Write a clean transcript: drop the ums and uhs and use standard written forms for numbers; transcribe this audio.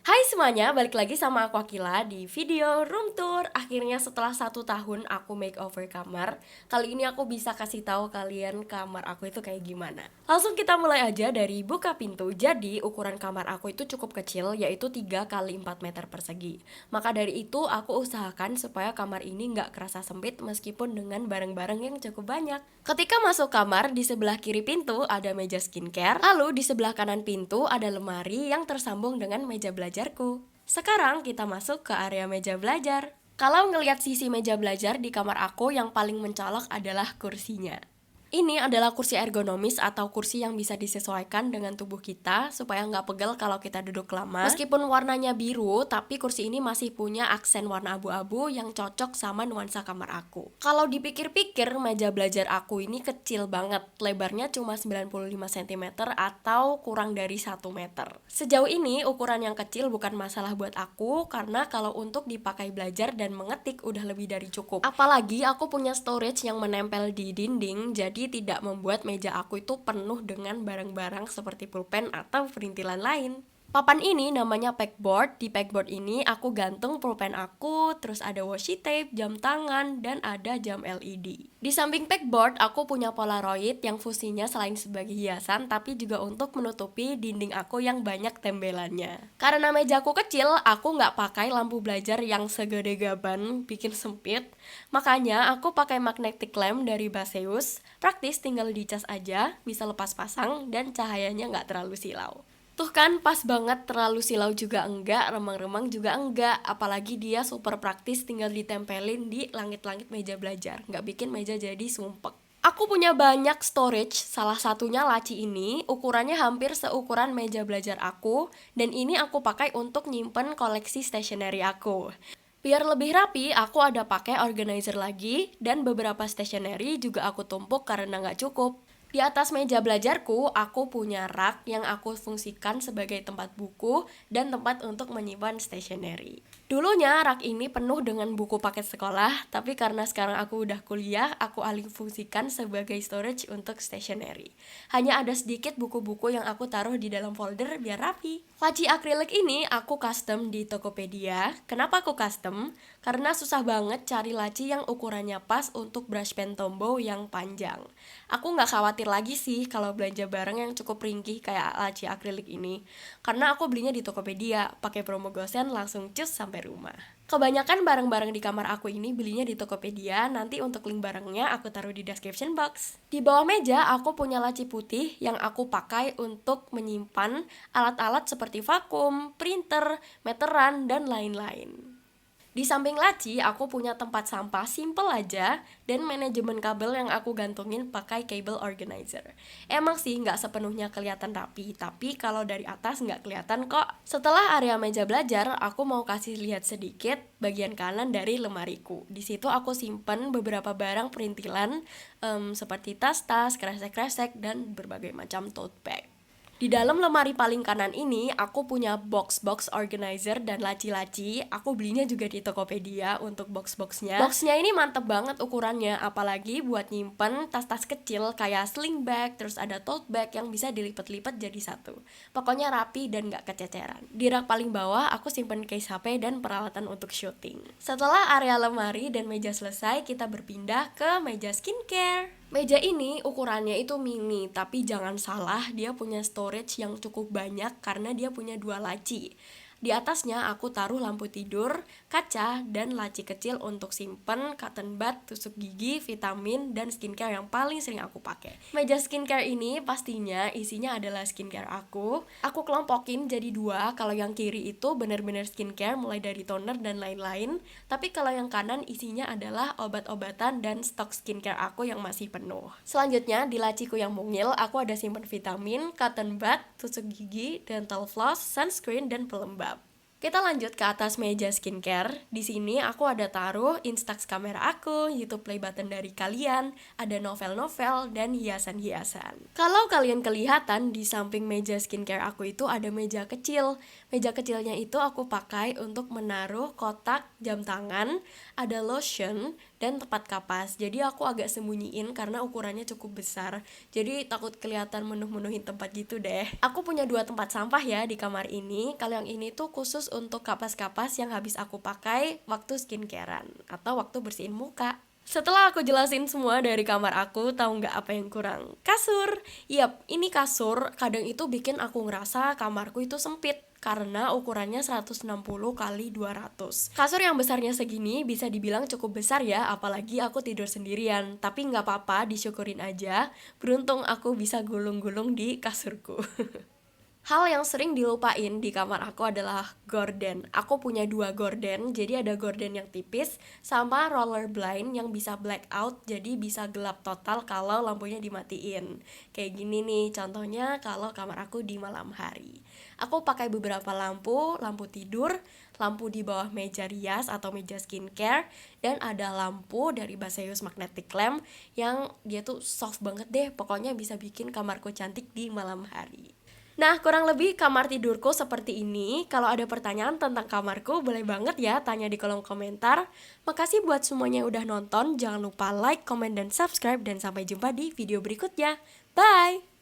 Hai semuanya, balik lagi sama aku Akila di video room tour. Akhirnya setelah 1 tahun aku makeover kamar, kali ini aku bisa kasih tahu kalian kamar aku itu kayak gimana. Langsung kita mulai aja dari buka pintu. Jadi ukuran kamar aku itu cukup kecil, yaitu 3 kali 4 meter persegi. Maka dari itu aku usahakan supaya kamar ini nggak kerasa sempit meskipun dengan barang-barang yang cukup banyak. Ketika masuk kamar, di sebelah kiri pintu ada meja skincare, lalu di sebelah kanan pintu ada lemari yang tersambung dengan meja belajarku. Sekarang kita masuk ke area meja belajar. Kalau ngelihat sisi meja belajar di kamar aku, yang paling mencolok adalah kursinya. Ini adalah kursi ergonomis atau kursi yang bisa disesuaikan dengan tubuh kita supaya nggak pegel kalau kita duduk lama. Meskipun warnanya biru, tapi kursi ini masih punya aksen warna abu-abu yang cocok sama nuansa kamar aku. Kalau dipikir-pikir, meja belajar aku ini kecil banget. Lebarnya cuma 95 cm atau kurang dari 1 meter. Sejauh ini, ukuran yang kecil bukan masalah buat aku karena kalau untuk dipakai belajar dan mengetik udah lebih dari cukup. Apalagi aku punya storage yang menempel di dinding, jadi tidak membuat meja aku itu penuh dengan barang-barang seperti pulpen atau perintilan lain. Papan ini namanya pegboard. Di pegboard ini aku gantung pulpen aku, terus ada washi tape, jam tangan, dan ada jam LED. Di samping pegboard, aku punya polaroid yang fungsinya selain sebagai hiasan, tapi juga untuk menutupi dinding aku yang banyak tembelannya. Karena mejaku kecil, aku nggak pakai lampu belajar yang segede gaban, bikin sempit. Makanya aku pakai magnetic lamp dari Baseus. Praktis, tinggal dicas aja, bisa lepas pasang, dan cahayanya nggak terlalu silau. Tuh kan, pas banget, terlalu silau juga enggak, remang-remang juga enggak. Apalagi dia super praktis, tinggal ditempelin di langit-langit meja belajar, nggak bikin meja jadi sumpek. Aku punya banyak storage, salah satunya laci ini, ukurannya hampir seukuran meja belajar aku, dan ini aku pakai untuk nyimpen koleksi stationery aku. Biar lebih rapi, aku ada pakai organizer lagi, dan beberapa stationery juga aku tumpuk karena nggak cukup. Di atas meja belajarku, aku punya rak yang aku fungsikan sebagai tempat buku dan tempat untuk menyimpan stationery. Dulunya rak ini penuh dengan buku paket sekolah, tapi karena sekarang aku udah kuliah, aku alih fungsikan sebagai storage untuk stationery. Hanya ada sedikit buku-buku yang aku taruh di dalam folder biar rapi. Laci akrilik ini aku custom di Tokopedia. Kenapa aku custom? Karena susah banget cari laci yang ukurannya pas untuk brush pen Tombow yang panjang. Aku nggak khawatir lagi sih kalau belanja barang yang cukup ringkih kayak laci akrilik ini, karena aku belinya di Tokopedia, pakai promo gosen langsung cus sampai rumah. Kebanyakan barang-barang di kamar aku ini belinya di Tokopedia. Nanti untuk link barangnya aku taruh di description box. Di bawah meja aku punya laci putih yang aku pakai untuk menyimpan alat-alat seperti vakum, printer, meteran, dan lain-lain. Di samping laci, aku punya tempat sampah simple aja dan manajemen kabel yang aku gantungin pakai cable organizer. Emang sih nggak sepenuhnya kelihatan rapi, tapi kalau dari atas nggak kelihatan kok. Setelah area meja belajar, aku mau kasih lihat sedikit bagian kanan dari lemariku. Di situ aku simpen beberapa barang perintilan seperti tas-tas, kresek-kresek, dan berbagai macam tote bag. Di dalam lemari paling kanan ini, aku punya box-box organizer dan laci-laci. Aku belinya juga di Tokopedia untuk box-boxnya. Boxnya ini mantep banget ukurannya, apalagi buat nyimpen tas-tas kecil kayak sling bag, terus ada tote bag yang bisa dilipat-lipat jadi satu. Pokoknya rapi dan gak kececeran. Di rak paling bawah, aku simpen case HP dan peralatan untuk syuting. Setelah area lemari dan meja selesai, kita berpindah ke meja skincare. Meja ini ukurannya itu mini, tapi jangan salah, dia punya storage yang cukup banyak karena dia punya 2 laci. Di atasnya aku taruh lampu tidur, kaca, dan laci kecil untuk simpen cotton bud, tusuk gigi, vitamin, dan skincare yang paling sering aku pakai. Meja skincare ini pastinya isinya adalah skincare aku. Aku kelompokin jadi 2, kalau yang kiri itu benar-benar skincare mulai dari toner dan lain-lain. Tapi kalau yang kanan isinya adalah obat-obatan dan stok skincare aku yang masih penuh. Selanjutnya di laciku yang mungil, aku ada simpen vitamin, cotton bud, tusuk gigi, dental floss, sunscreen, dan pelembab. Kita lanjut ke atas meja skincare. Di sini aku ada taruh Instax kamera aku, YouTube play button dari kalian, ada novel-novel dan hiasan-hiasan. Kalau kalian kelihatan di samping meja skincare aku itu ada meja kecil. Meja kecilnya itu aku pakai untuk menaruh kotak jam tangan, ada lotion, dan tempat kapas. Jadi aku agak sembunyiin karena ukurannya cukup besar. Jadi takut kelihatan menuhin tempat gitu deh. Aku punya 2 tempat sampah ya di kamar ini. Kalau yang ini tuh khusus untuk kapas-kapas yang habis aku pakai waktu skincarean atau waktu bersihin muka. Setelah aku jelasin semua dari kamar aku, tahu nggak apa yang kurang? Kasur. Yap, ini kasur. Kadang itu bikin aku ngerasa kamarku itu sempit karena ukurannya 160 kali 200. Kasur yang besarnya segini bisa dibilang cukup besar ya, apalagi aku tidur sendirian. Tapi nggak apa-apa, disyukurin aja. Beruntung aku bisa gulung-gulung di kasurku. Hal yang sering dilupain di kamar aku adalah gorden. Aku punya 2 gorden, jadi ada gorden yang tipis sama roller blind yang bisa black out, jadi bisa gelap total kalau lampunya dimatiin. Kayak gini nih contohnya kalau kamar aku di malam hari. Aku pakai beberapa lampu, lampu tidur, lampu di bawah meja rias atau meja skincare, dan ada lampu dari Baseus Magnetic Lamp yang dia tuh soft banget deh, pokoknya bisa bikin kamarku cantik di malam hari. Nah, kurang lebih kamar tidurku seperti ini. Kalau ada pertanyaan tentang kamarku, boleh banget ya tanya di kolom komentar. Makasih buat semuanya yang udah nonton. Jangan lupa like, comment, dan subscribe. Dan sampai jumpa di video berikutnya. Bye!